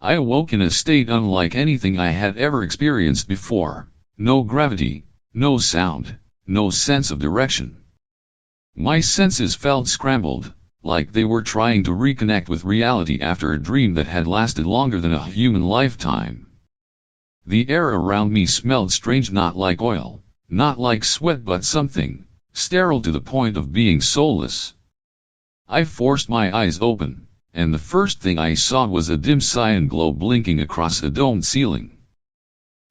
I awoke in a state unlike anything I had ever experienced before. No gravity, no sound, no sense of direction. My senses felt scrambled, like they were trying to reconnect with reality after a dream that had lasted longer than a human lifetime. The air around me smelled strange, not like oil, not like sweat, but something sterile to the point of being soulless. I forced my eyes open, and the first thing I saw was a dim cyan glow blinking across a domed ceiling.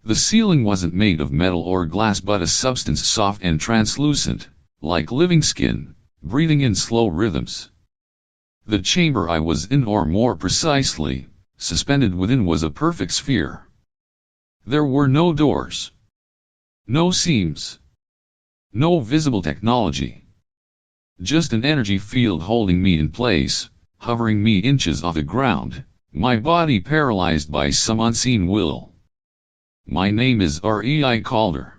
The ceiling wasn't made of metal or glass but a substance soft and translucent, like living skin, breathing in slow rhythms. The chamber I was in, or more precisely, suspended within, was a perfect sphere. There were no doors, no seams, no visible technology. Just an energy field holding me in place, hovering me inches off the ground, my body paralyzed by some unseen will. My name is Rei Calder.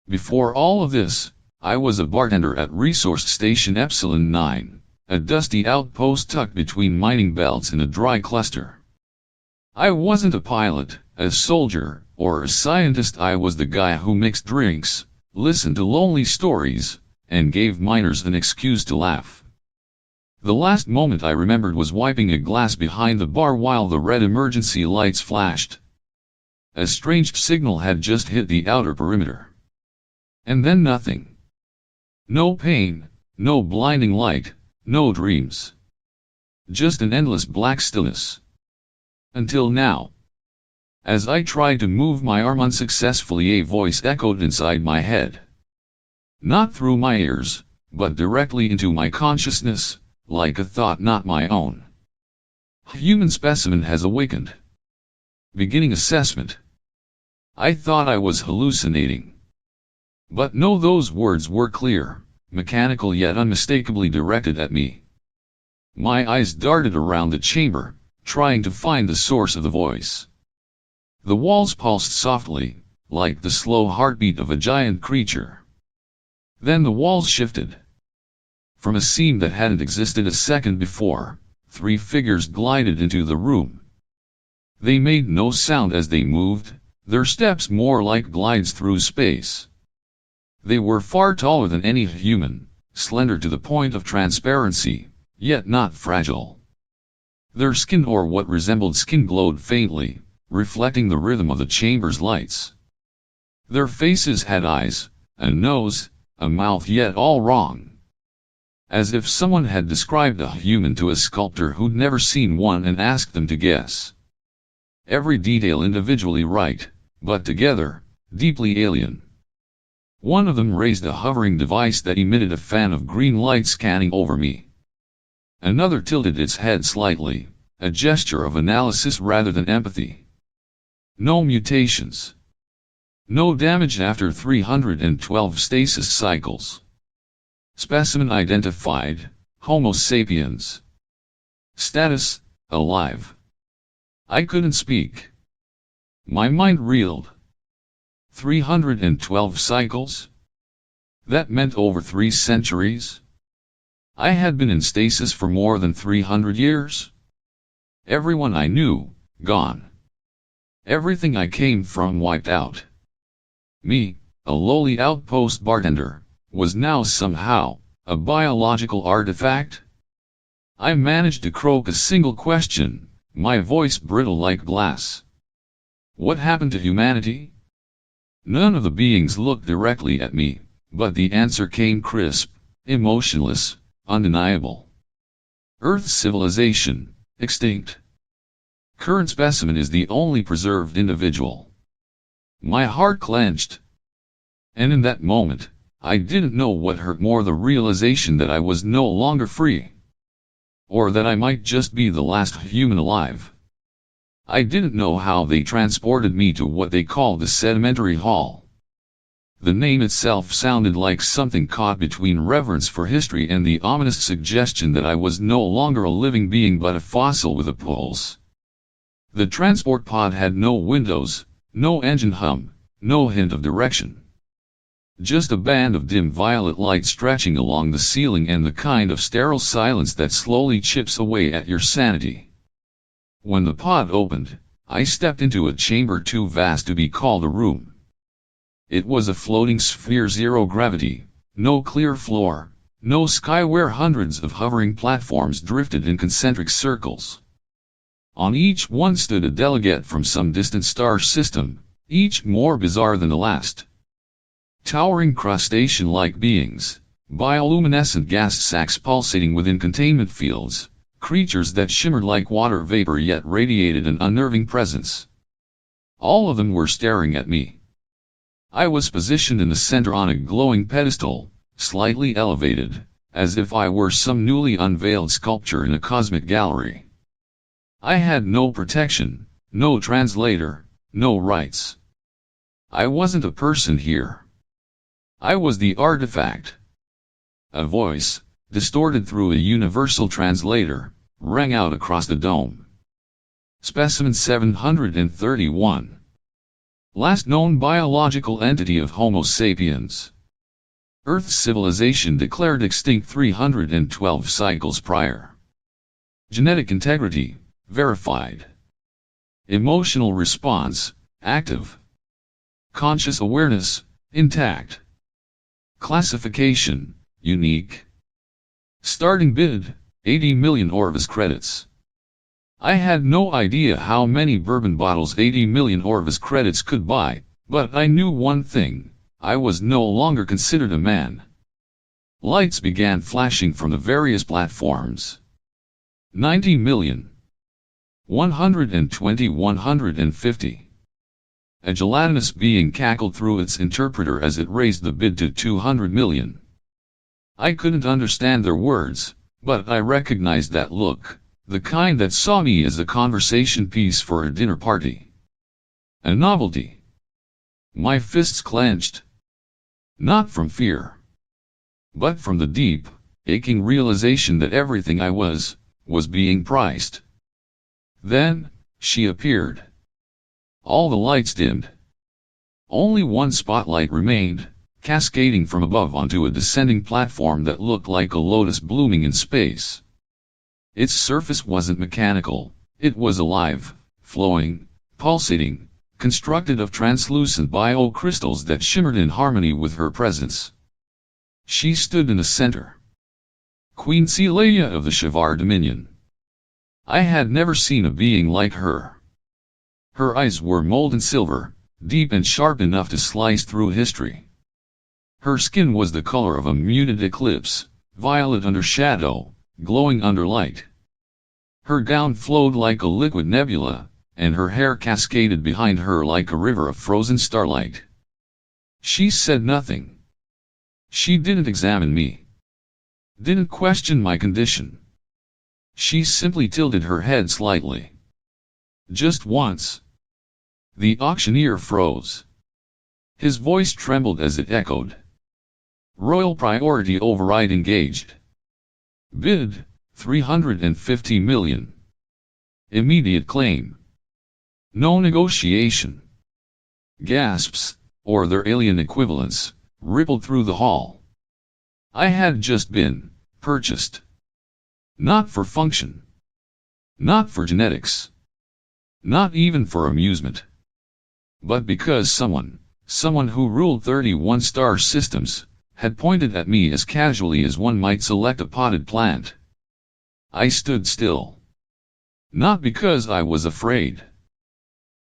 Before all of this, I was a bartender at Resource Station Epsilon 9, a dusty outpost tucked between mining belts in a dry cluster. I wasn't a pilot, a soldier, or a scientist. I was the guy who mixed drinks, listened to lonely stories, and gave miners an excuse to laugh. The last moment I remembered was wiping a glass behind the bar while the red emergency lights flashed. A strange signal had just hit the outer perimeter. And then nothing. No pain, no blinding light, no dreams. Just an endless black stillness. Until now. As I tried to move my arm unsuccessfully, a voice echoed inside my head. Not through my ears, but directly into my consciousness, like a thought not my own. Human specimen has awakened. Beginning assessment. I thought I was hallucinating. But no, those words were clear, mechanical yet unmistakably directed at me. My eyes darted around the chamber, trying to find the source of the voice. The walls pulsed softly, like the slow heartbeat of a giant creature. Then the walls shifted. From a seam that hadn't existed a second before, 3 figures glided into the room. They made no sound as they moved, their steps more like glides through space. They were far taller than any human, slender to the point of transparency, yet not fragile. Their skin, or what resembled skin, glowed faintly, reflecting the rhythm of the chamber's lights. Their faces had eyes, a nose, a mouth, yet all wrong. As if someone had described a human to a sculptor who'd never seen one and asked them to guess. Every detail individually right, but together, deeply alien. One of them raised a hovering device that emitted a fan of green light scanning over me. Another tilted its head slightly, a gesture of analysis rather than empathy. No mutations. No damage after 312 stasis cycles. Specimen identified, Homo sapiens. Status, alive. I couldn't speak. My mind reeled. 312 cycles? That meant over 3 centuries? I had been in stasis for more than 300 years? Everyone I knew, gone. Everything I came from wiped out. Me, a lowly outpost bartender, was now somehow a biological artifact? I managed to croak a single question, my voice brittle like glass. What happened to humanity? None of the beings looked directly at me, but the answer came crisp, emotionless, undeniable. Earth's civilization, extinct. Current specimen is the only preserved individual. My heart clenched. And in that moment, I didn't know what hurt more, the realization that I was no longer free. Or that I might just be the last human alive. I didn't know how they transported me to what they called the sedimentary hall. The name itself sounded like something caught between reverence for history and the ominous suggestion that I was no longer a living being but a fossil with a pulse. The transport pod had no windows, no engine hum, no hint of direction. Just a band of dim violet light stretching along the ceiling and the kind of sterile silence that slowly chips away at your sanity. When the pod opened, I stepped into a chamber too vast to be called a room. It was a floating sphere, zero gravity, no clear floor, no sky, where hundreds of hovering platforms drifted in concentric circles. On each one stood a delegate from some distant star system, each more bizarre than the last. Towering crustacean-like beings, bioluminescent gas sacs pulsating within containment fields, creatures that shimmered like water vapor yet radiated an unnerving presence. All of them were staring at me. I was positioned in the center on a glowing pedestal, slightly elevated, as if I were some newly unveiled sculpture in a cosmic gallery. I had no protection, no translator, no rights. I wasn't a person here. I was the artifact. A voice, distorted through a universal translator, rang out across the dome. Specimen 731. Last known biological entity of Homo sapiens. Earth's civilization declared extinct 312 cycles prior. Genetic integrity, verified. Emotional response, active. Conscious awareness, intact. Classification, unique. Starting bid, 80 million Orvis credits. I had no idea how many bourbon bottles 80 million Orvis credits could buy, but I knew one thing: I was no longer considered a man. Lights began flashing from the various platforms. 90 million. 120, 150. A gelatinous being cackled through its interpreter as it raised the bid to 200 million. I couldn't understand their words, but I recognized that look, the kind that saw me as a conversation piece for a dinner party. A novelty. My fists clenched. Not from fear, but from the deep, aching realization that everything I was being priced. Then, she appeared. All the lights dimmed. Only one spotlight remained, cascading from above onto a descending platform that looked like a lotus blooming in space. Its surface wasn't mechanical, it was alive, flowing, pulsating, constructed of translucent biocrystals that shimmered in harmony with her presence. She stood in the center. Queen Celia of the Shavar Dominion. I had never seen a being like her. Her eyes were molten silver, deep and sharp enough to slice through history. Her skin was the color of a muted eclipse, violet under shadow, glowing under light. Her gown flowed like a liquid nebula, and her hair cascaded behind her like a river of frozen starlight. She said nothing. She didn't examine me. Didn't question my condition. She simply tilted her head slightly. Just once. The auctioneer froze. His voice trembled as it echoed. Royal priority override engaged. Bid, 350 million. Immediate claim. No negotiation. Gasps, or their alien equivalents, rippled through the hall. I had just been purchased. Not for function. Not for genetics. Not even for amusement. But because someone who ruled 31 star systems, had pointed at me as casually as one might select a potted plant. I stood still. Not because I was afraid,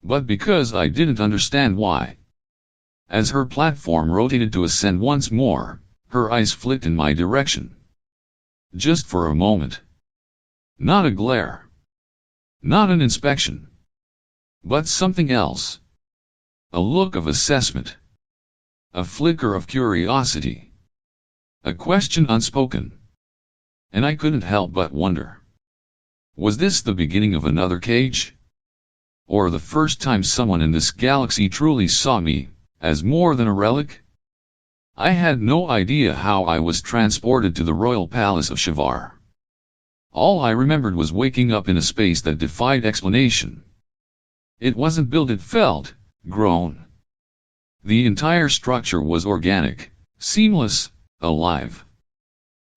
but because I didn't understand why. As her platform rotated to ascend once more, her eyes flicked in my direction. Just for a moment. Not a glare. Not an inspection. But something else. A look of assessment. A flicker of curiosity. A question unspoken. And I couldn't help but wonder. Was this the beginning of another cage? Or the first time someone in this galaxy truly saw me as more than a relic? I had no idea how I was transported to the royal palace of Shavar. All I remembered was waking up in a space that defied explanation. It wasn't built, it felt grown. The entire structure was organic, seamless, alive.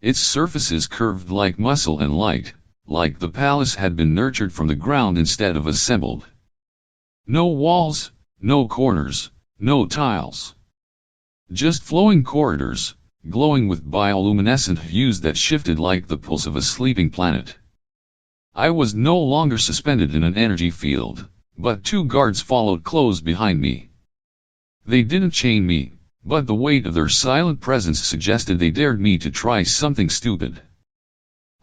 Its surfaces curved like muscle and light, like the palace had been nurtured from the ground instead of assembled. No walls, no corners, no tiles. Just flowing corridors, glowing with bioluminescent hues that shifted like the pulse of a sleeping planet. I was no longer suspended in an energy field, but two guards followed close behind me. They didn't chain me, but the weight of their silent presence suggested they dared me to try something stupid.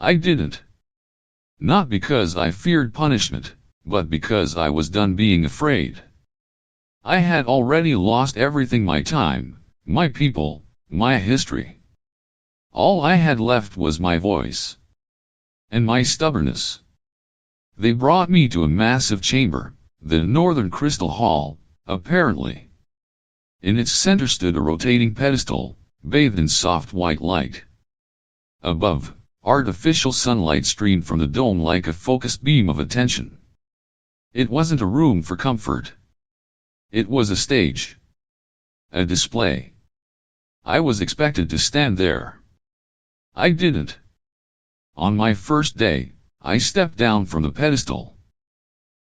I didn't. Not because I feared punishment, but because I was done being afraid. I had already lost everything: my time, my people, my history. All I had left was my voice. And my stubbornness. They brought me to a massive chamber, the Northern Crystal Hall, apparently. In its center stood a rotating pedestal, bathed in soft white light. Above, artificial sunlight streamed from the dome like a focused beam of attention. It wasn't a room for comfort. It was a stage. A display. I was expected to stand there. I didn't. On my first day, I stepped down from the pedestal.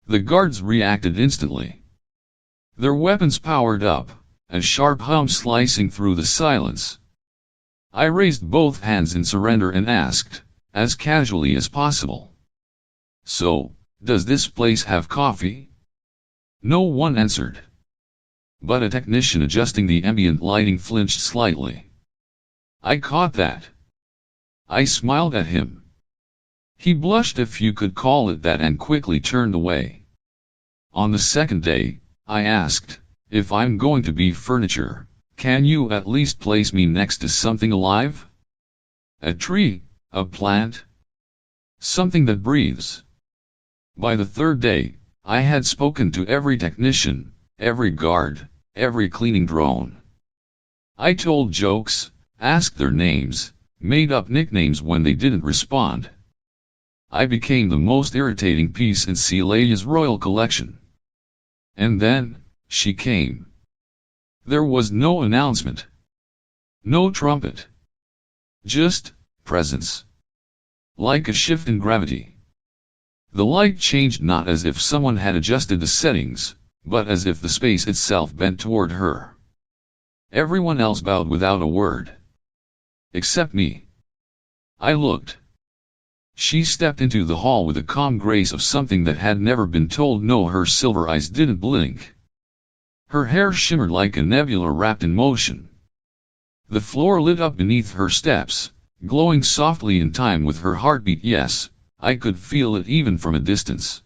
The guards reacted instantly. Their weapons powered up, a sharp hum slicing through the silence. I raised both hands in surrender and asked, as casually as possible, "So, does this place have coffee?" No one answered. But a technician adjusting the ambient lighting flinched slightly. I caught that. I smiled at him. He blushed, if you could call it that, and quickly turned away. On the second day, I asked, "If I'm going to be furniture, can you at least place me next to something alive? A tree, a plant? Something that breathes." By the third day, I had spoken to every technician, every guard, every cleaning drone. I told jokes, asked their names, made up nicknames when they didn't respond. I became the most irritating piece in Celia's royal collection. And then, she came. There was no announcement. No trumpet. Just presence. Like a shift in gravity. The light changed, not as if someone had adjusted the settings, but as if the space itself bent toward her. Everyone else bowed without a word. Except me. I looked. She stepped into the hall with the calm grace of something that had never been told no. Her silver eyes didn't blink. Her hair shimmered like a nebula wrapped in motion. The floor lit up beneath her steps, glowing softly in time with her heartbeat. Yes, I could feel it even from a distance.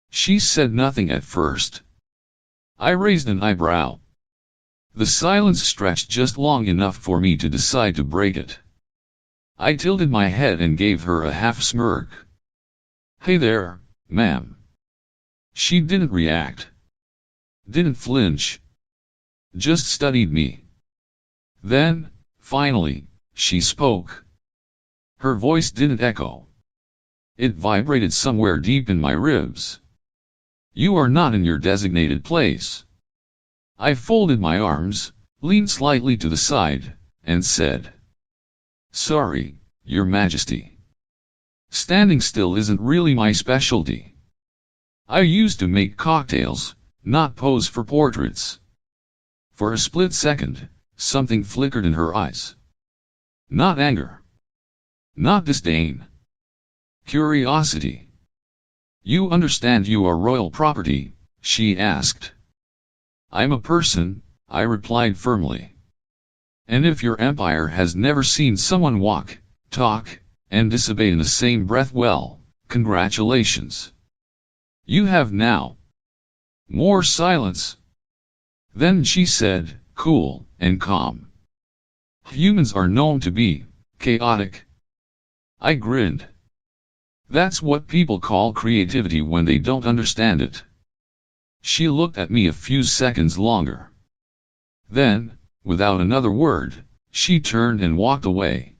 She said nothing at first. I raised an eyebrow. The silence stretched just long enough for me to decide to break it. I tilted my head and gave her a half smirk. "Hey there, ma'am." She didn't react. Didn't flinch. Just studied me. Then, finally, she spoke. Her voice didn't echo. It vibrated somewhere deep in my ribs. "You are not in your designated place." I folded my arms, leaned slightly to the side, and said, "Sorry, Your Majesty. Standing still isn't really my specialty. I used to make cocktails, not pose for portraits." For a split second, something flickered in her eyes. Not anger. Not disdain. Curiosity. "You understand you are royal property?" she asked. "I'm a person," I replied firmly. "And if your empire has never seen someone walk, talk, and disobey in the same breath, well, congratulations. You have now." More silence. Then she said, cool and calm, "Humans are known to be chaotic." I grinned. That's what people call creativity when they don't understand it. She looked at me a few seconds longer. Then, without another word, she turned and walked away.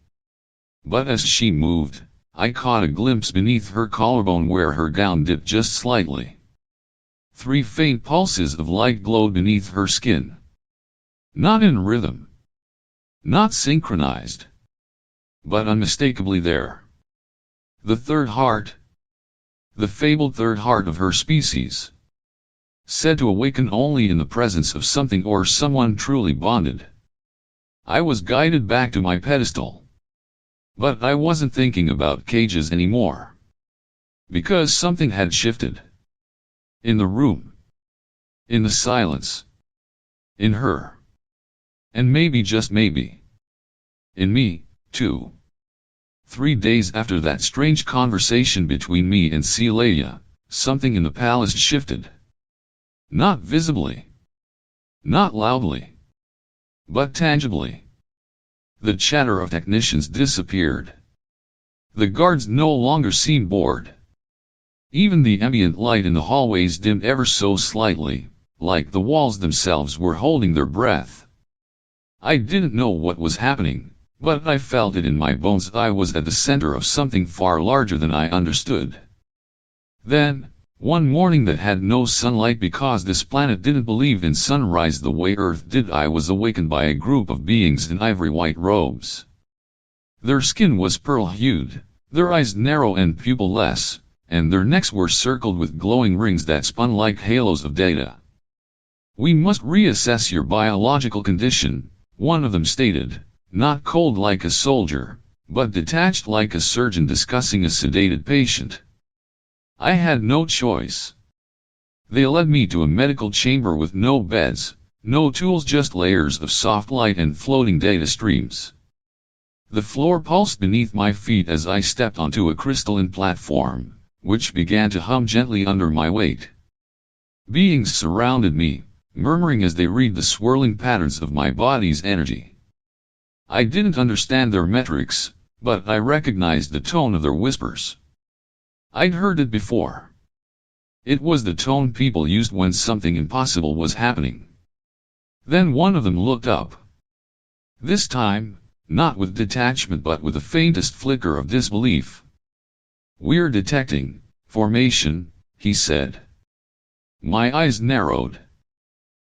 But as she moved, I caught a glimpse beneath her collarbone where her gown dipped just slightly. 3 faint pulses of light glowed beneath her skin. Not in rhythm. Not synchronized. But unmistakably there. The third heart. The fabled third heart of her species. Said to awaken only in the presence of something or someone truly bonded. I was guided back to my pedestal. But I wasn't thinking about cages anymore. Because something had shifted. In the room. In the silence. In her. And maybe, just maybe, in me, too. 3 days after that strange conversation between me and Celia, something in the palace shifted. Not visibly. Not loudly. But tangibly. The chatter of technicians disappeared. The guards no longer seemed bored. Even the ambient light in the hallways dimmed ever so slightly, like the walls themselves were holding their breath. I didn't know what was happening, but I felt it in my bones. I was at the center of something far larger than I understood. Then, one morning that had no sunlight because this planet didn't believe in sunrise the way Earth did, I was awakened by a group of beings in ivory white robes. Their skin was pearl-hued, their eyes narrow and pupil-less, and their necks were circled with glowing rings that spun like halos of data. "We must reassess your biological condition," one of them stated, not cold like a soldier, but detached like a surgeon discussing a sedated patient. I had no choice. They led me to a medical chamber with no beds, no tools, just layers of soft light and floating data streams. The floor pulsed beneath my feet as I stepped onto a crystalline platform, which began to hum gently under my weight. Beings surrounded me, murmuring as they read the swirling patterns of my body's energy. I didn't understand their metrics, but I recognized the tone of their whispers. I'd heard it before. It was the tone people used when something impossible was happening. Then one of them looked up. This time, not with detachment but with the faintest flicker of disbelief. "We're detecting formation," he said. My eyes narrowed.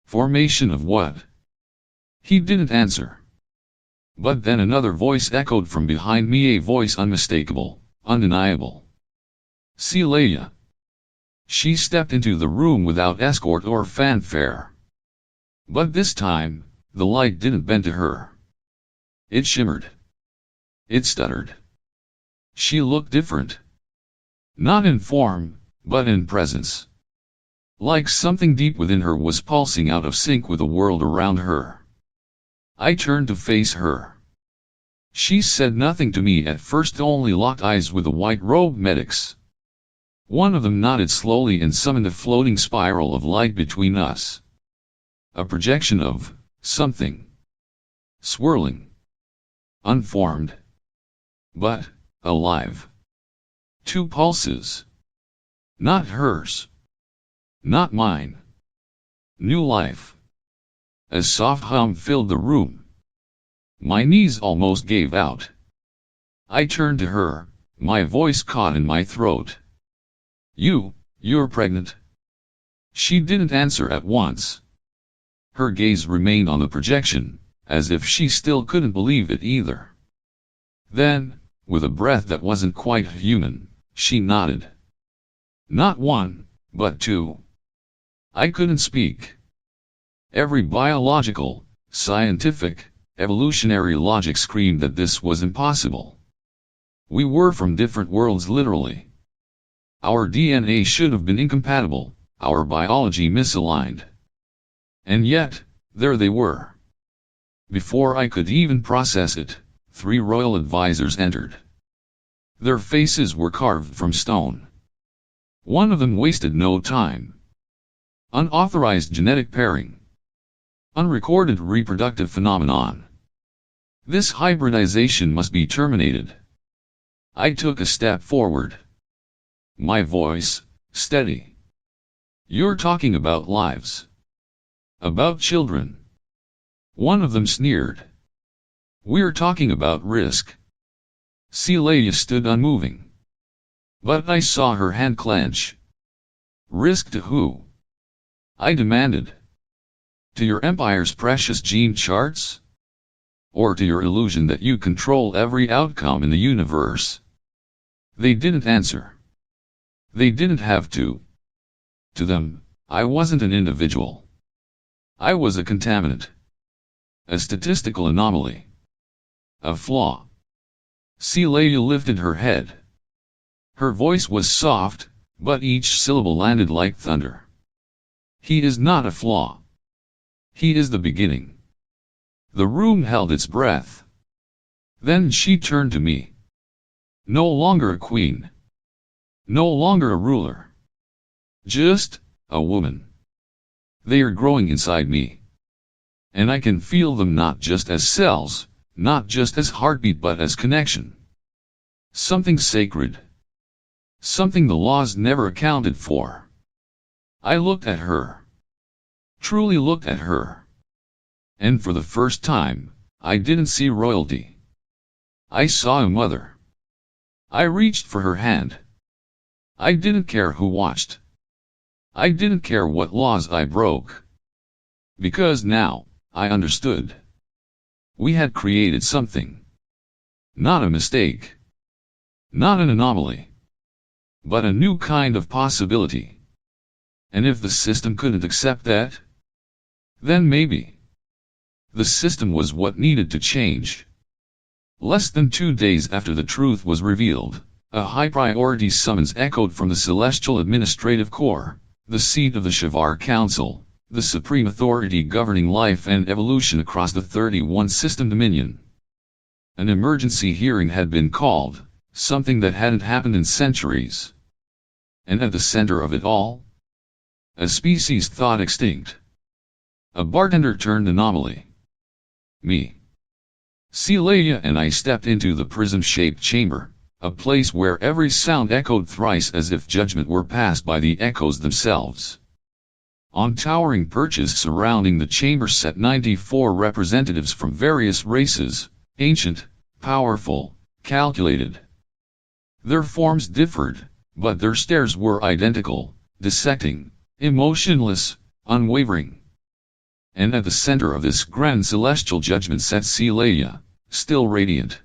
Formation of what? He didn't answer. But then another voice echoed from behind me, a voice unmistakable, undeniable. Celia. She stepped into the room without escort or fanfare. But this time, the light didn't bend to her. It shimmered. It stuttered. She looked different. Not in form, but in presence. Like something deep within her was pulsing out of sync with the world around her. I turned to face her. She said nothing to me at first, only locked eyes with the white-robed medics. One of them nodded slowly and summoned a floating spiral of light between us. A projection of something. Swirling. Unformed. But alive. 2 pulses. Not hers. Not mine. New life. A soft hum filled the room. My knees almost gave out. I turned to her, my voice caught in my throat. You're pregnant." She didn't answer at once. Her gaze remained on the projection, as if she still couldn't believe it either. Then, with a breath that wasn't quite human, she nodded. Not 1, but 2. I couldn't speak. Every biological, scientific, evolutionary logic screamed that this was impossible. We were from different worlds, literally. Our DNA should have been incompatible, our biology misaligned. And yet, there they were. Before I could even process it, 3 royal advisors entered. Their faces were carved from stone. One of them wasted no time. Unauthorized genetic pairing. Unrecorded reproductive phenomenon. This hybridization must be terminated. I took a step forward. My voice, steady. "You're talking about lives. About children." One of them sneered. "We're talking about risk." Celia stood unmoving. But I saw her hand clench. "Risk to who?" I demanded. "To your empire's precious gene charts? Or to your illusion that you control every outcome in the universe?" They didn't answer. They didn't have to. To them, I wasn't an individual. I was a contaminant. A statistical anomaly. A flaw. Celia lifted her head. Her voice was soft, but each syllable landed like thunder. He is not a flaw. He is the beginning. The room held its breath. Then she turned to me. No longer a queen. No longer a ruler. Just a woman. They are growing inside me. And I can feel them not just as cells, not just as heartbeat but as connection. Something sacred. Something the laws never accounted for. I looked at her. Truly looked at her. And for the first time, I didn't see royalty. I saw a mother. I reached for her hand. I didn't care who watched. I didn't care what laws I broke. Because now, I understood. We had created something. Not a mistake. Not an anomaly. But a new kind of possibility. And if the system couldn't accept that, then maybe the system was what needed to change. Less than 2 days after the truth was revealed, a high-priority summons echoed from the Celestial Administrative Corps, the seat of the Shivar Council, the supreme authority governing life and evolution across the 31 system dominion. An emergency hearing had been called, something that hadn't happened in centuries. And at the center of it all, a species thought extinct. A bartender turned anomaly. Me. Celia and I stepped into the prism-shaped chamber, a place where every sound echoed thrice as if judgment were passed by the echoes themselves. On towering perches surrounding the chamber sat 94 representatives from various races, ancient, powerful, calculated. Their forms differed, but their stares were identical, dissecting, emotionless, unwavering. And at the center of this grand celestial judgment sat Celia, still radiant.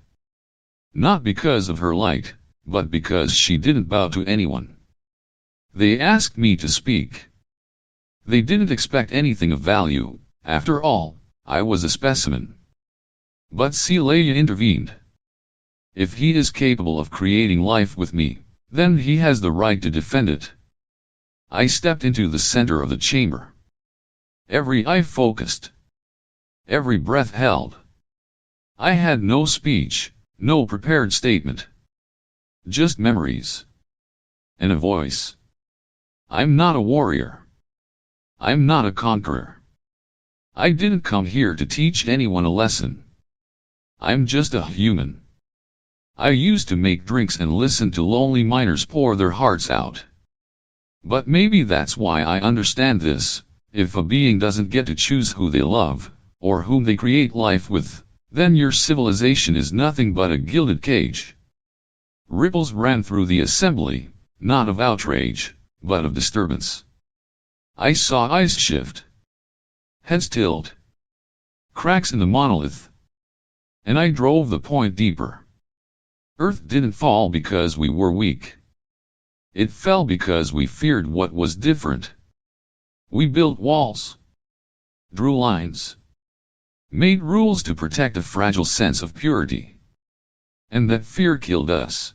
Not because of her light, but because she didn't bow to anyone. They asked me to speak. They didn't expect anything of value, after all, I was a specimen. But Celia intervened. If he is capable of creating life with me, then he has the right to defend it. I stepped into the center of the chamber. Every eye focused. Every breath held. I had no speech, no prepared statement. Just memories. And a voice. I'm not a warrior. I'm not a conqueror. I didn't come here to teach anyone a lesson. I'm just a human. I used to make drinks and listen to lonely miners pour their hearts out. But maybe that's why I understand this. If a being doesn't get to choose who they love, or whom they create life with, then your civilization is nothing but a gilded cage. Ripples ran through the assembly, not of outrage, but of disturbance. I saw eyes shift. Heads tilt. Cracks in the monolith. And I drove the point deeper. Earth didn't fall because we were weak. It fell because we feared what was different. We built walls. Drew lines. Made rules to protect a fragile sense of purity. And that fear killed us.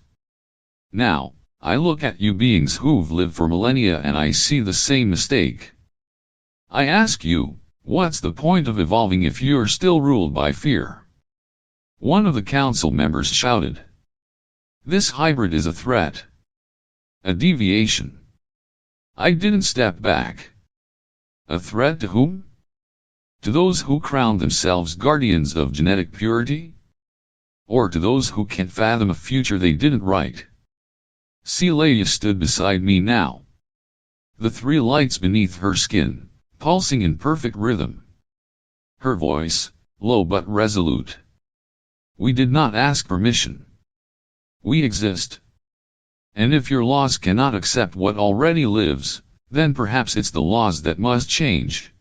Now, I look at you beings who've lived for millennia and I see the same mistake. I ask you, what's the point of evolving if you're still ruled by fear? One of the council members shouted. This hybrid is a threat. A deviation. I didn't step back. A threat to whom? To those who crown themselves guardians of genetic purity? Or to those who can't fathom a future they didn't write? Celia stood beside me now. The 3 lights beneath her skin, pulsing in perfect rhythm. Her voice, low but resolute. We did not ask permission. We exist. And if your laws cannot accept what already lives, then perhaps it's the laws that must change.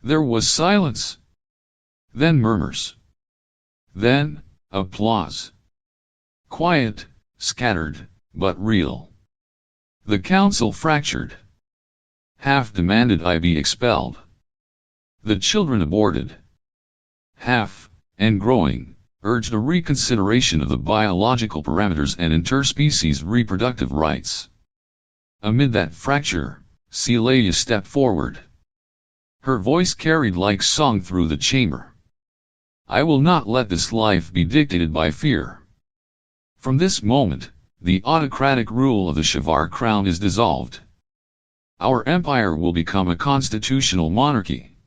There was silence. Then murmurs. Then, applause. Quiet, scattered, but real. The council fractured. Half demanded I be expelled. The children aborted. Half, and growing, urged a reconsideration of the biological parameters and interspecies reproductive rights. Amid that fracture, Celia stepped forward. Her voice carried like song through the chamber. I will not let this life be dictated by fear. From this moment, the autocratic rule of the Shivar crown is dissolved. Our empire will become a constitutional monarchy.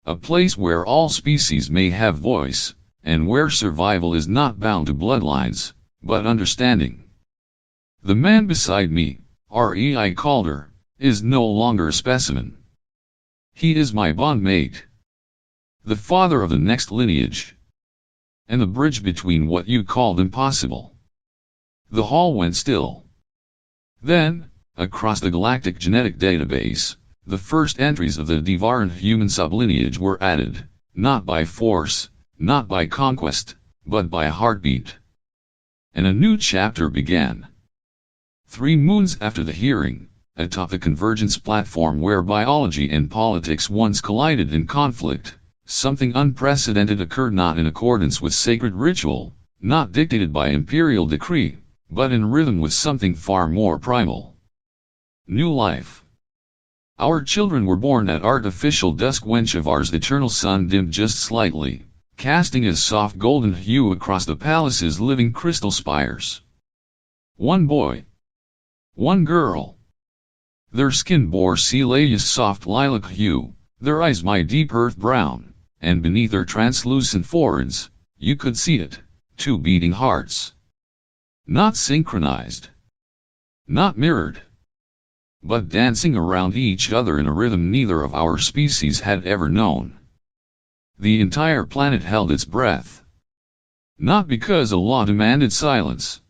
A place where all species may have voice, and where survival is not bound to bloodlines, but understanding. The man beside me, Rei Calder, is no longer a specimen. He is my bondmate. The father of the next lineage. And the bridge between what you called impossible. The hall went still. Then, across the Galactic genetic database, the first entries of the Devaran human sublineage were added, not by force, not by conquest, but by heartbeat. And a new chapter began. 3 moons after the hearing, atop the convergence platform where biology and politics once collided in conflict, something unprecedented occurred, not in accordance with sacred ritual, not dictated by imperial decree, but in rhythm with something far more primal. New life. Our children were born at artificial dusk when Shivar's eternal sun dimmed just slightly, casting a soft golden hue across the palace's living crystal spires. 1 boy. 1 girl. Their skin bore Celia's soft lilac hue, their eyes my deep earth brown, and beneath their translucent foreheads, you could see it, 2 beating hearts. Not synchronized. Not mirrored. But dancing around each other in a rhythm neither of our species had ever known. The entire planet held its breath. Not because a law demanded silence,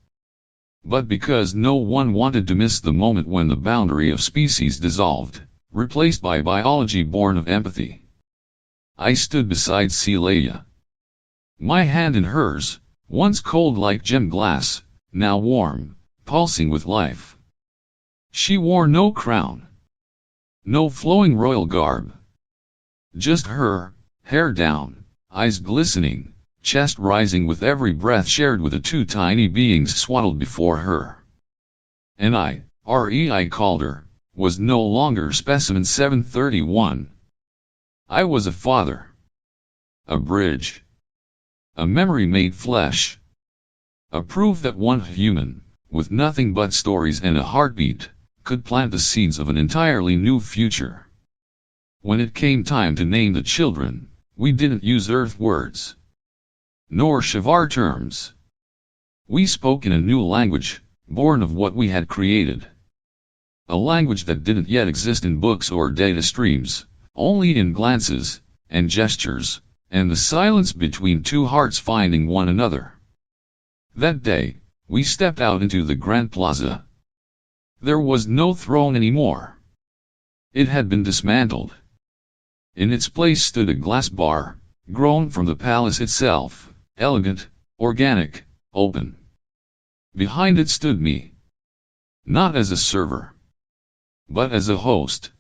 but because no one wanted to miss the moment when the boundary of species dissolved, replaced by biology born of empathy. I stood beside Celia. My hand in hers, once cold like gem glass, now warm, pulsing with life. She wore no crown. No flowing royal garb. Just her, hair down, eyes glistening, chest rising with every breath shared with the 2 tiny beings swaddled before her. And I, Rei Calder, was no longer specimen 731. I was a father. A bridge. A memory made flesh. A proof that one human, with nothing but stories and a heartbeat, could plant the seeds of an entirely new future. When it came time to name the children, we didn't use Earth words, nor Shivar terms. We spoke in a new language, born of what we had created. A language that didn't yet exist in books or data streams, only in glances, and gestures, and the silence between 2 hearts finding one another. That day, we stepped out into the Grand Plaza. There was no throne anymore. It had been dismantled. In its place stood a glass bar, grown from the palace itself, elegant, organic, open. Behind it stood me. Not as a server, but as a host.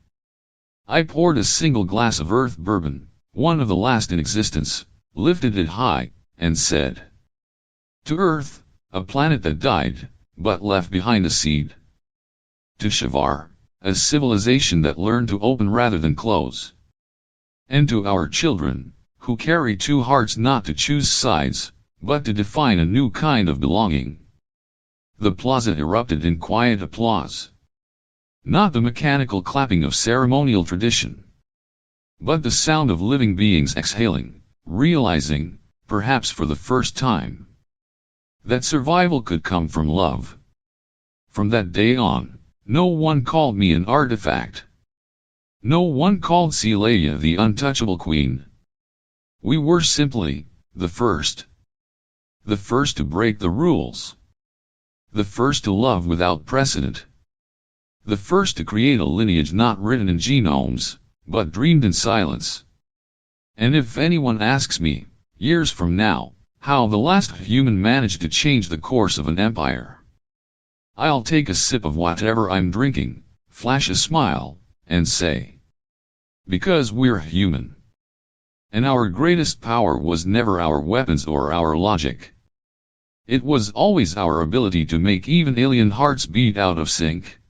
I poured a single glass of earth bourbon, one of the last in existence, lifted it high, and said, "To Earth, a planet that died, but left behind a seed. To Shivar, a civilization that learned to open rather than close. And to our children, who carry 2 hearts not to choose sides, but to define a new kind of belonging." The plaza erupted in quiet applause. Not the mechanical clapping of ceremonial tradition, but the sound of living beings exhaling, realizing, perhaps for the first time, that survival could come from love. From that day on, no one called me an artifact. No one called Celia the untouchable queen. We were simply, the first. The first to break the rules. The first to love without precedent. The first to create a lineage not written in genomes, but dreamed in silence. And if anyone asks me, years from now, how the last human managed to change the course of an empire, I'll take a sip of whatever I'm drinking, flash a smile, and say, because we're human. And our greatest power was never our weapons or our logic. It was always our ability to make even alien hearts beat out of sync.